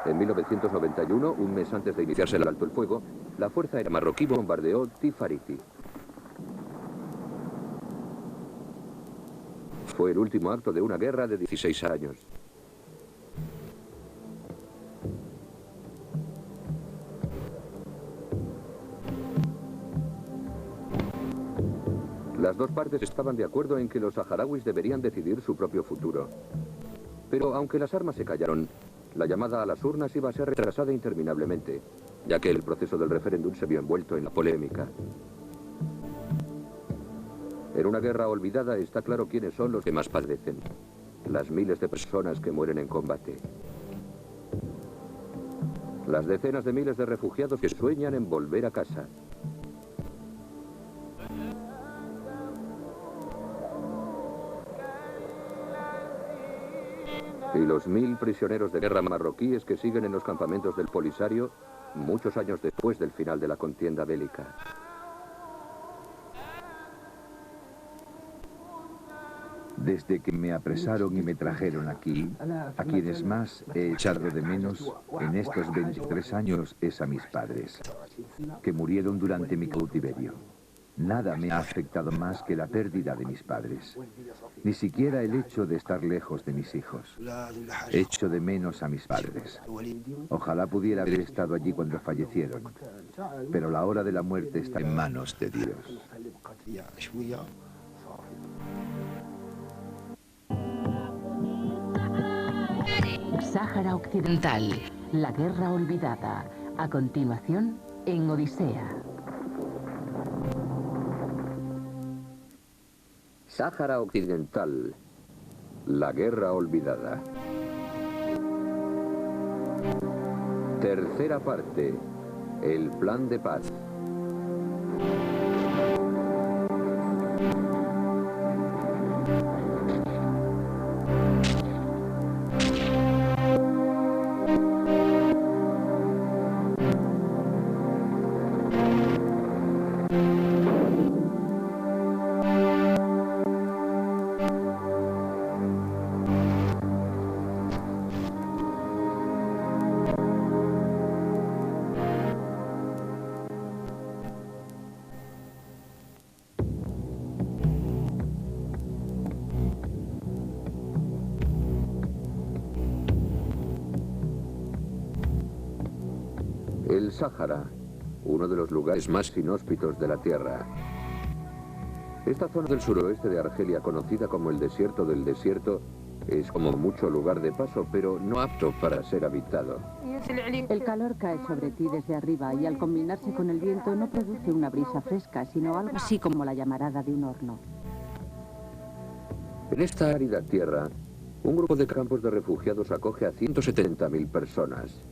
En 1991, un mes antes de iniciarse el alto el fuego, la Fuerza Aérea marroquí bombardeó Tifariti. Fue el último acto de una guerra de 16 años. Las dos partes estaban de acuerdo en que los saharauis deberían decidir su propio futuro. Pero aunque las armas se callaron, la llamada a las urnas iba a ser retrasada interminablemente, ya que el proceso del referéndum se vio envuelto en la polémica. En una guerra olvidada está claro quiénes son los que más padecen: las miles de personas que mueren en combate. Las decenas de miles de refugiados que sueñan en volver a casa. Y los 1000 prisioneros de guerra marroquíes que siguen en los campamentos del Polisario muchos años después del final de la contienda bélica. Desde que me apresaron y me trajeron aquí, a quienes más he echado de menos en estos 23 años es a mis padres, que murieron durante mi cautiverio. Nada me ha afectado más que la pérdida de mis padres. Ni siquiera el hecho de estar lejos de mis hijos. Echo de menos a mis padres. Ojalá pudiera haber estado allí cuando fallecieron, pero la hora de la muerte está en manos de Dios. Sáhara Occidental, la guerra olvidada. A continuación, en Odisea. Sáhara Occidental, la guerra olvidada. Tercera parte, el plan de paz. El Sáhara, uno de los lugares más inhóspitos de la Tierra. Esta zona del suroeste de Argelia, conocida como el desierto del desierto, es como mucho lugar de paso, pero no apto para ser habitado. El calor cae sobre ti desde arriba y al combinarse con el viento no produce una brisa fresca, sino algo así como la llamarada de un horno. En esta árida tierra, un grupo de campos de refugiados acoge a 170.000 personas.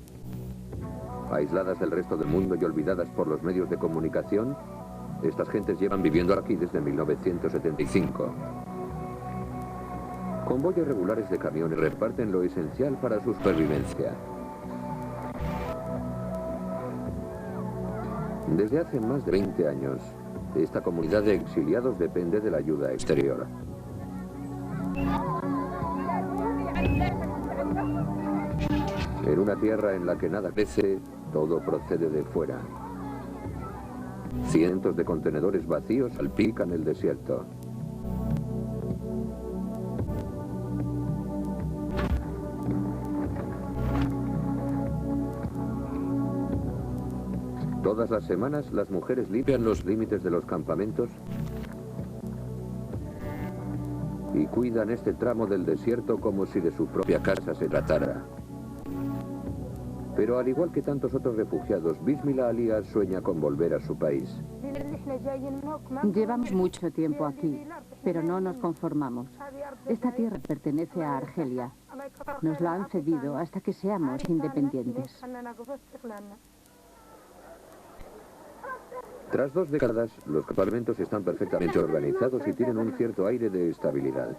Aisladas del resto del mundo y olvidadas por los medios de comunicación, estas gentes llevan viviendo aquí desde 1975. Convoyes regulares de camiones reparten lo esencial para su supervivencia. Desde hace más de 20 años, esta comunidad de exiliados depende de la ayuda exterior. En una tierra en la que nada crece, todo procede de fuera. Cientos de contenedores vacíos salpican el desierto. Todas las semanas, las mujeres limpian los límites de los campamentos y cuidan este tramo del desierto como si de su propia casa se tratara. Pero al igual que tantos otros refugiados, Bismillah Aliyah sueña con volver a su país. Llevamos mucho tiempo aquí, pero no nos conformamos. Esta tierra pertenece a Argelia. Nos la han cedido hasta que seamos independientes. Tras 2 décadas, los campamentos están perfectamente organizados y tienen un cierto aire de estabilidad.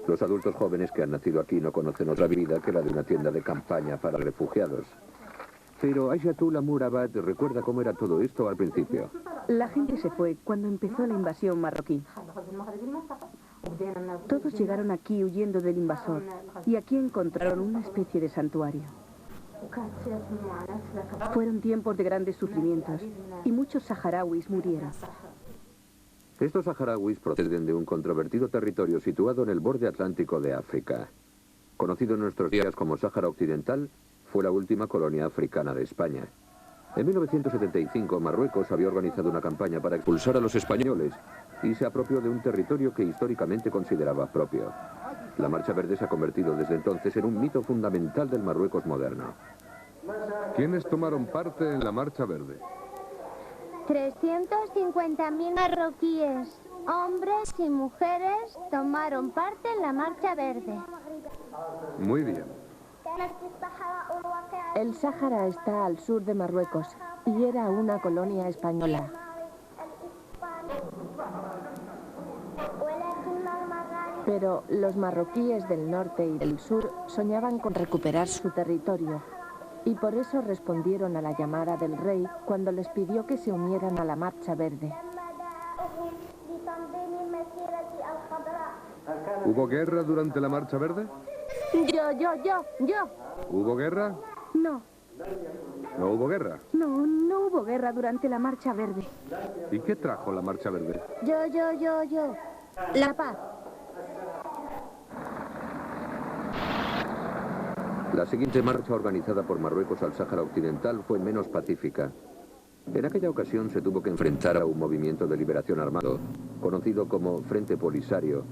Los adultos jóvenes que han nacido aquí no conocen otra vida que la de una tienda de campaña para refugiados. Pero Aishatullah Murabad recuerda cómo era todo esto al principio. La gente se fue cuando empezó la invasión marroquí. Todos llegaron aquí huyendo del invasor y aquí encontraron una especie de santuario. Fueron tiempos de grandes sufrimientos y muchos saharauis murieron. Estos saharauis proceden de un controvertido territorio situado en el borde atlántico de África. Conocido en nuestros días como Sáhara Occidental, fue la última colonia africana de España. En 1975, Marruecos había organizado una campaña para expulsar a los españoles y se apropió de un territorio que históricamente consideraba propio. La Marcha Verde se ha convertido desde entonces en un mito fundamental del Marruecos moderno. ¿Quiénes tomaron parte en la Marcha Verde? 350.000 marroquíes, hombres y mujeres, tomaron parte en la Marcha Verde. Muy bien. El Sáhara está al sur de Marruecos y era una colonia española. Pero los marroquíes del norte y del sur soñaban con recuperar su territorio Y por eso respondieron a la llamada del rey cuando les pidió que se unieran a la Marcha Verde. ¿Hubo guerra durante la Marcha Verde? Yo. ¿Hubo guerra? No, ¿No hubo guerra? no hubo guerra durante la Marcha Verde. ¿Y qué trajo la Marcha Verde? Yo. La paz. La siguiente marcha organizada por Marruecos al Sáhara Occidental fue menos pacífica. En aquella ocasión se tuvo que enfrentar a un movimiento de liberación armado, conocido como Frente Polisario,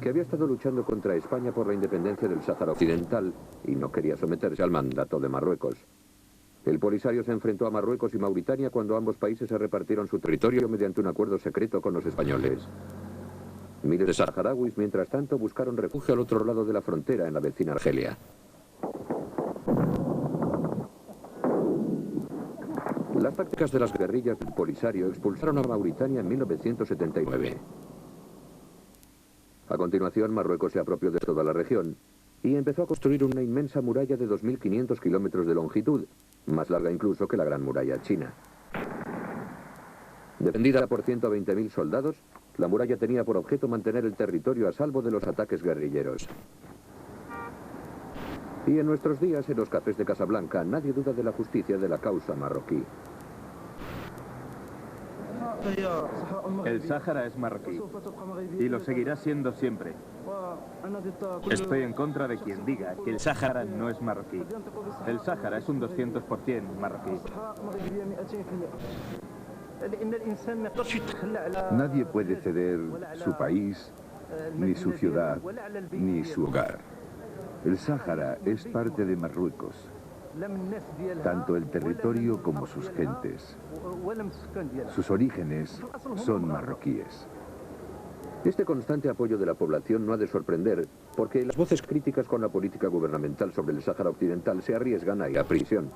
que había estado luchando contra España por la independencia del Sáhara Occidental y no quería someterse al mandato de Marruecos. El Polisario se enfrentó a Marruecos y Mauritania cuando ambos países se repartieron su territorio mediante un acuerdo secreto con los españoles. Miles de saharauis, mientras tanto, buscaron refugio al otro lado de la frontera, en la vecina Argelia. Las tácticas de las guerrillas del Polisario expulsaron a Mauritania en 1979. A continuación, Marruecos se apropió de toda la región y empezó a construir una inmensa muralla de 2.500 kilómetros de longitud, más larga incluso que la Gran Muralla China. Defendida por 120.000 soldados, la muralla tenía por objeto mantener el territorio a salvo de los ataques guerrilleros. Y en nuestros días, en los cafés de Casablanca, nadie duda de la justicia de la causa marroquí. El Sáhara es marroquí y lo seguirá siendo siempre. Estoy en contra de quien diga que el Sáhara no es marroquí. El Sáhara es un 200% marroquí. Nadie puede ceder su país, ni su ciudad, ni su hogar. El Sáhara es parte de Marruecos, tanto el territorio como sus gentes. Sus orígenes son marroquíes. Este constante apoyo de la población no ha de sorprender, porque las voces críticas con la política gubernamental sobre el Sáhara Occidental se arriesgan a ir a prisión.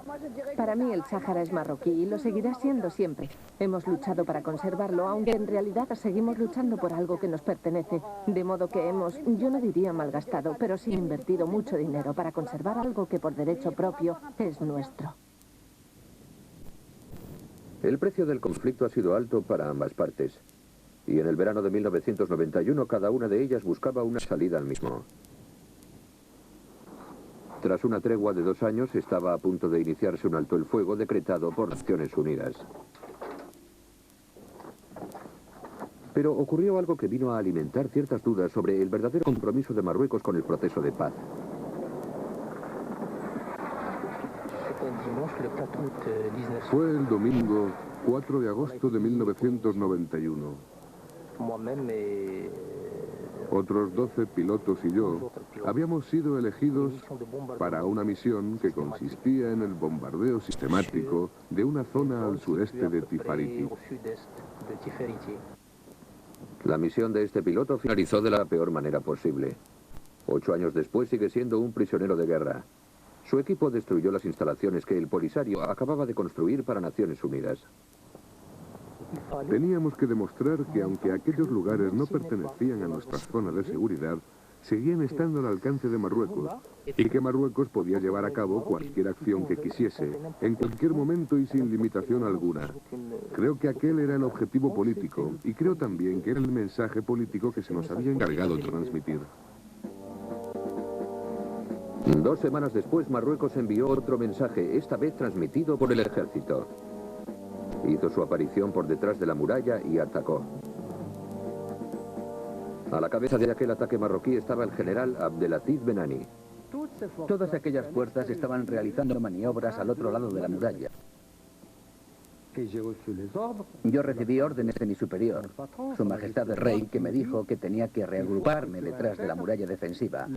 Para mí el Sáhara es marroquí y lo seguirá siendo siempre. Hemos luchado para conservarlo, aunque en realidad seguimos luchando por algo que nos pertenece. De modo que hemos, yo no diría malgastado, pero sí invertido mucho dinero para conservar algo que por derecho propio es nuestro. El precio del conflicto ha sido alto para ambas partes. Y en el verano de 1991 cada una de ellas buscaba una salida al mismo. Tras una tregua de 2 años estaba a punto de iniciarse un alto el fuego decretado por Naciones Unidas. Pero ocurrió algo que vino a alimentar ciertas dudas sobre el verdadero compromiso de Marruecos con el proceso de paz. Fue el domingo 4 de agosto de 1991. Otros 12 pilotos y yo habíamos sido elegidos para una misión que consistía en el bombardeo sistemático de una zona al sureste de Tifariti. La misión de este piloto finalizó de la peor manera posible. 8 años después sigue siendo un prisionero de guerra. Su equipo destruyó las instalaciones que el Polisario acababa de construir para Naciones Unidas. Teníamos que demostrar que aunque aquellos lugares no pertenecían a nuestra zona de seguridad, seguían estando al alcance de Marruecos y que Marruecos podía llevar a cabo cualquier acción que quisiese, en cualquier momento y sin limitación alguna. Creo que aquel era el objetivo político y creo también que era el mensaje político que se nos había encargado de transmitir. 2 semanas después, Marruecos envió otro mensaje, esta vez transmitido por el ejército. Hizo su aparición por detrás de la muralla y atacó. A la cabeza de aquel ataque marroquí estaba el general Abdelaziz Benani. Todas aquellas fuerzas estaban realizando maniobras al otro lado de la muralla. Yo recibí órdenes de mi superior, Su Majestad el Rey, que me dijo que tenía que reagruparme detrás de la muralla defensiva,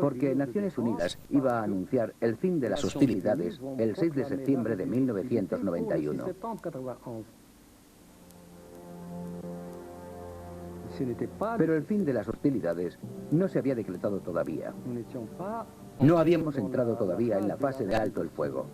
porque Naciones Unidas iba a anunciar el fin de las hostilidades el 6 de septiembre de 1991. Pero el fin de las hostilidades no se había decretado todavía. No habíamos entrado todavía en la fase de alto el fuego.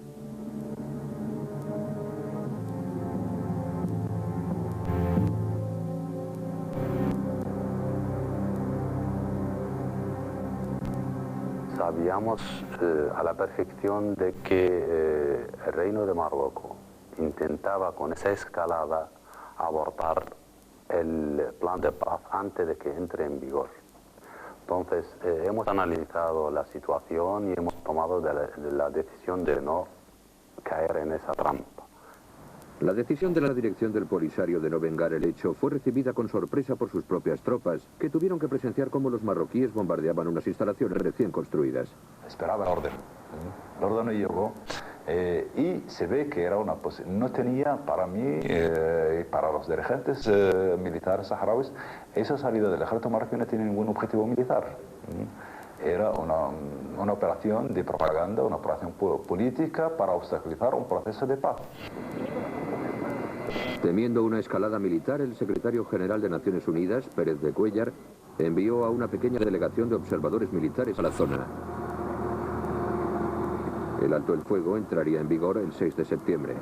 Sabíamos a la perfección de que el Reino de Marruecos intentaba con esa escalada abortar el plan de paz antes de que entre en vigor. Entonces, hemos analizado la situación y hemos tomado la decisión de no caer en esa trampa. La decisión de la dirección del Polisario de no vengar el hecho fue recibida con sorpresa por sus propias tropas, que tuvieron que presenciar cómo los marroquíes bombardeaban unas instalaciones recién construidas. Esperaba el orden. El orden no llegó y se ve que era no tenía para mí y para los dirigentes militares saharauis, esa salida del ejército marroquí no tiene ningún objetivo militar. Era una operación de propaganda, una operación política para obstaculizar un proceso de paz. Temiendo una escalada militar, el secretario general de Naciones Unidas, Pérez de Cuéllar, envió a una pequeña delegación de observadores militares a la zona. El alto el fuego entraría en vigor el 6 de septiembre.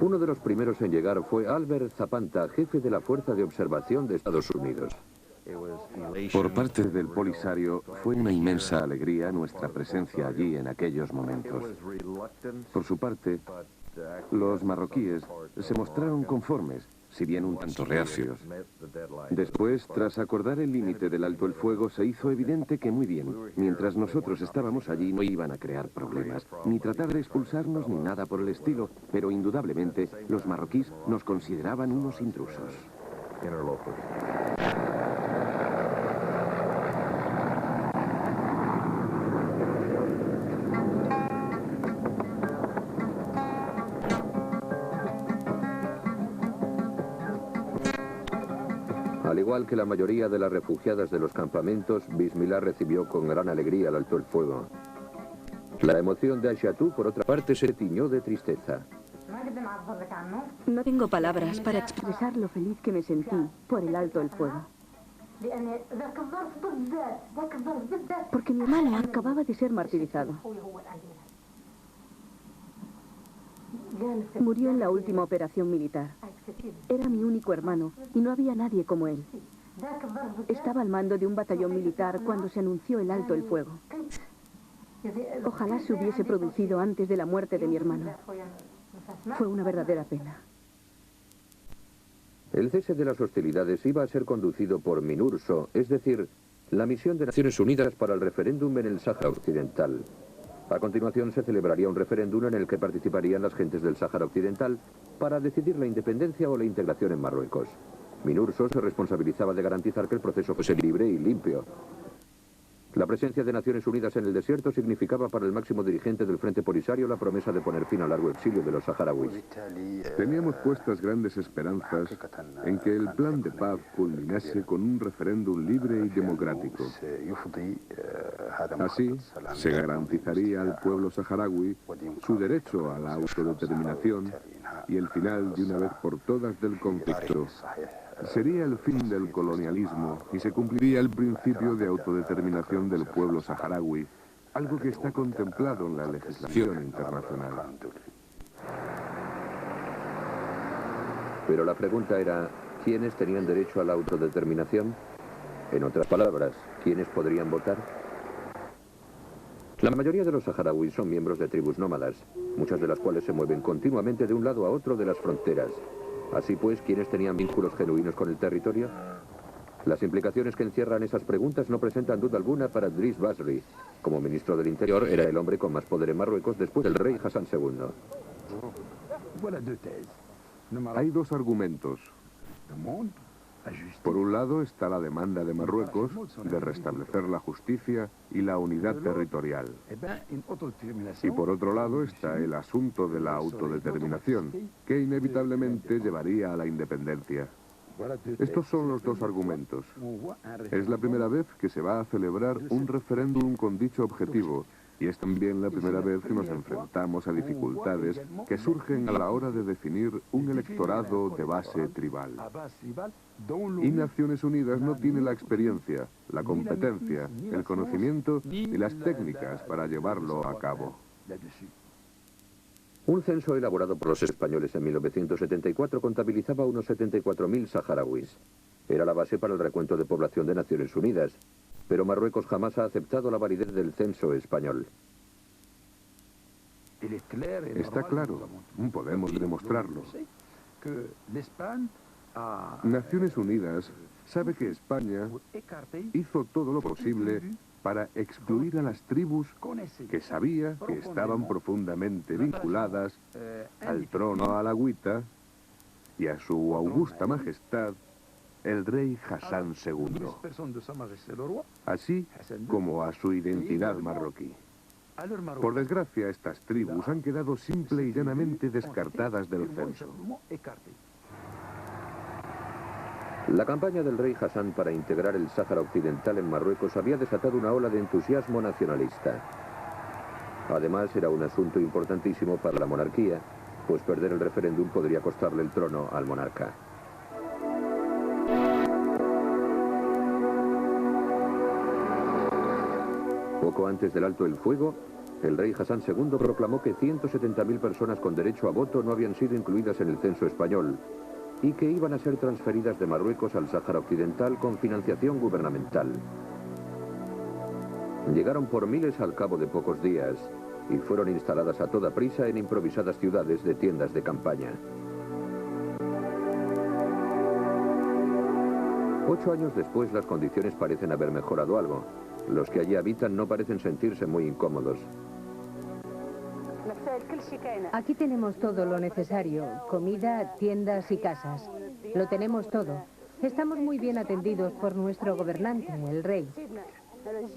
Uno de los primeros en llegar fue Albert Zapanta, jefe de la Fuerza de Observación de Estados Unidos. Por parte del Polisario, fue una inmensa alegría nuestra presencia allí en aquellos momentos. Por su parte, los marroquíes se mostraron conformes, si bien un tanto reacios. Después, tras acordar el límite del alto el fuego, se hizo evidente que muy bien, mientras nosotros estábamos allí no iban a crear problemas, ni tratar de expulsarnos ni nada por el estilo, pero indudablemente los marroquíes nos consideraban unos intrusos. Al igual que la mayoría de las refugiadas de los campamentos, Bismillah recibió con gran alegría el alto el fuego. La emoción de Aishatou, por otra parte, se tiñó de tristeza. No tengo palabras para expresar lo feliz que me sentí por el alto el fuego. Porque mi hermano acababa de ser martirizado. Murió en la última operación militar. Era mi único hermano y no había nadie como él. Estaba al mando de un batallón militar cuando se anunció el alto el fuego. Ojalá se hubiese producido antes de la muerte de mi hermano. Fue una verdadera pena. El cese de las hostilidades iba a ser conducido por MINURSO, es decir, la misión de Naciones Unidas para el referéndum en el Sáhara Occidental. A continuación se celebraría un referéndum en el que participarían las gentes del Sáhara Occidental para decidir la independencia o la integración en Marruecos. MINURSO se responsabilizaba de garantizar que el proceso fuese libre y limpio. La presencia de Naciones Unidas en el desierto significaba para el máximo dirigente del Frente Polisario la promesa de poner fin al largo exilio de los saharauis. Teníamos puestas grandes esperanzas en que el plan de paz culminase con un referéndum libre y democrático. Así, se garantizaría al pueblo saharaui su derecho a la autodeterminación y el final de una vez por todas del conflicto. Sería el fin del colonialismo y se cumpliría el principio de autodeterminación del pueblo saharaui, algo que está contemplado en la legislación internacional. Pero la pregunta era, ¿quiénes tenían derecho a la autodeterminación? En otras palabras, ¿quiénes podrían votar? La mayoría de los saharauis son miembros de tribus nómadas, muchas de las cuales se mueven continuamente de un lado a otro de las fronteras. Así pues, ¿quiénes tenían vínculos genuinos con el territorio? Las implicaciones que encierran esas preguntas no presentan duda alguna para Driss Basri. Como ministro del Interior, era el hombre con más poder en Marruecos después del rey Hassan II. Hay dos argumentos. Por un lado está la demanda de Marruecos de restablecer la justicia y la unidad territorial. Y por otro lado está el asunto de la autodeterminación, que inevitablemente llevaría a la independencia. Estos son los dos argumentos. Es la primera vez que se va a celebrar un referéndum con dicho objetivo, y es también la primera vez que nos enfrentamos a dificultades que surgen a la hora de definir un electorado de base tribal. Y Naciones Unidas no tiene la experiencia, la competencia, el conocimiento y las técnicas para llevarlo a cabo. Un censo elaborado por los españoles en 1974 contabilizaba unos 74.000 saharauis. Era la base para el recuento de población de Naciones Unidas. Pero Marruecos jamás ha aceptado la validez del censo español. Está claro, podemos demostrarlo. Naciones Unidas sabe que España hizo todo lo posible para excluir a las tribus que sabía que estaban profundamente vinculadas al trono alauita y a su augusta majestad, el rey Hassan II, así como a su identidad marroquí. Por desgracia, estas tribus han quedado simple y llanamente descartadas del censo. La campaña del rey Hassan para integrar el Sáhara Occidental en Marruecos había desatado una ola de entusiasmo nacionalista. Además, era un asunto importantísimo para la monarquía, pues perder el referéndum podría costarle el trono al monarca. Poco antes del alto el fuego, el rey Hassan II proclamó que 170.000 personas con derecho a voto no habían sido incluidas en el censo español y que iban a ser transferidas de Marruecos al Sáhara Occidental con financiación gubernamental. Llegaron por miles al cabo de pocos días y fueron instaladas a toda prisa en improvisadas ciudades de tiendas de campaña. 8 años después, las condiciones parecen haber mejorado algo. Los que allí habitan no parecen sentirse muy incómodos. Aquí tenemos todo lo necesario, comida, tiendas y casas. Lo tenemos todo. Estamos muy bien atendidos por nuestro gobernante, el rey.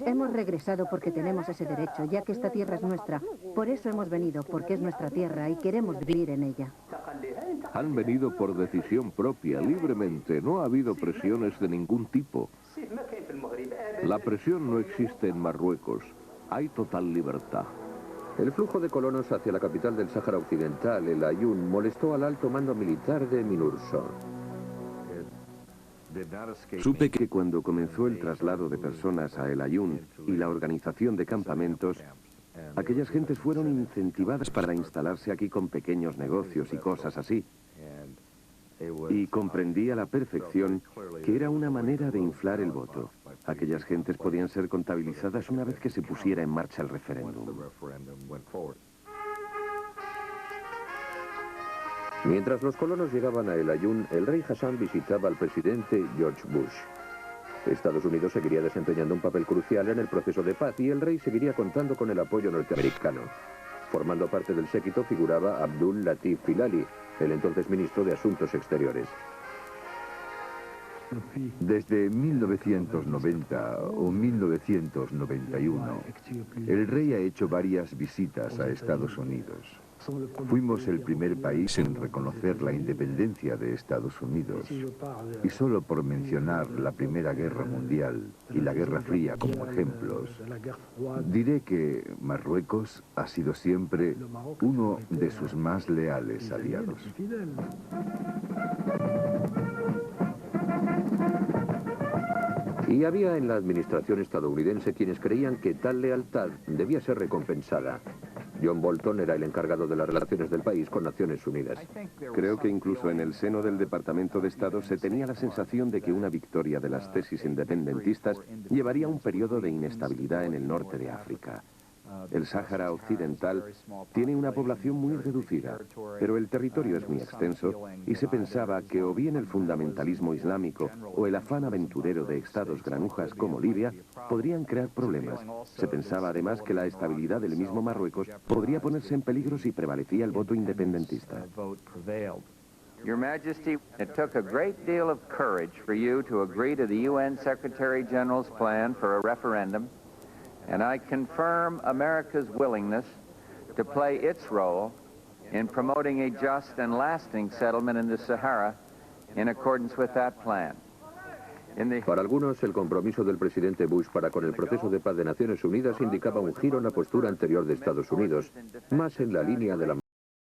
Hemos regresado porque tenemos ese derecho, ya que esta tierra es nuestra. Por eso hemos venido, porque es nuestra tierra y queremos vivir en ella. Han venido por decisión propia, libremente. No ha habido presiones de ningún tipo. La presión no existe en Marruecos. Hay total libertad. El flujo de colonos hacia la capital del Sáhara Occidental, el Aaiún, molestó al alto mando militar de Minurso. Supe que cuando comenzó el traslado de personas a El Aaiún y la organización de campamentos, aquellas gentes fueron incentivadas para instalarse aquí con pequeños negocios y cosas así. Y comprendí a la perfección que era una manera de inflar el voto. Aquellas gentes podían ser contabilizadas una vez que se pusiera en marcha el referéndum. Mientras los colonos llegaban a El Aaiún, el rey Hassan visitaba al presidente George Bush. Estados Unidos seguiría desempeñando un papel crucial en el proceso de paz y el rey seguiría contando con el apoyo norteamericano. Formando parte del séquito figuraba Abdul Latif Filali, el entonces ministro de Asuntos Exteriores. Desde 1990 o 1991, el rey ha hecho varias visitas a Estados Unidos. Fuimos el primer país en reconocer la independencia de Estados Unidos. Y solo por mencionar la Primera Guerra Mundial y la Guerra Fría como ejemplos, diré que Marruecos ha sido siempre uno de sus más leales aliados. Y había en la administración estadounidense quienes creían que tal lealtad debía ser recompensada. John Bolton era el encargado de las relaciones del país con Naciones Unidas. Creo que incluso en el seno del Departamento de Estado se tenía la sensación de que una victoria de las tesis independentistas llevaría a un periodo de inestabilidad en el norte de África. El Sáhara Occidental tiene una población muy reducida, pero el territorio es muy extenso y se pensaba que o bien el fundamentalismo islámico o el afán aventurero de estados granujas como Libia podrían crear problemas. Se pensaba además que la estabilidad del mismo Marruecos podría ponerse en peligro si prevalecía el voto independentista. Your Majesty, it took a great deal of courage for you to agree to the UN Secretary General's plan for a referendum. And I confirm America's willingness to play its role in promoting a just and lasting settlement in the Sahara in accordance with that plan. Para algunos, el compromiso del presidente Bush para con el proceso de paz de Naciones Unidas indicaba un giro en la postura anterior de Estados Unidos, más en la línea de la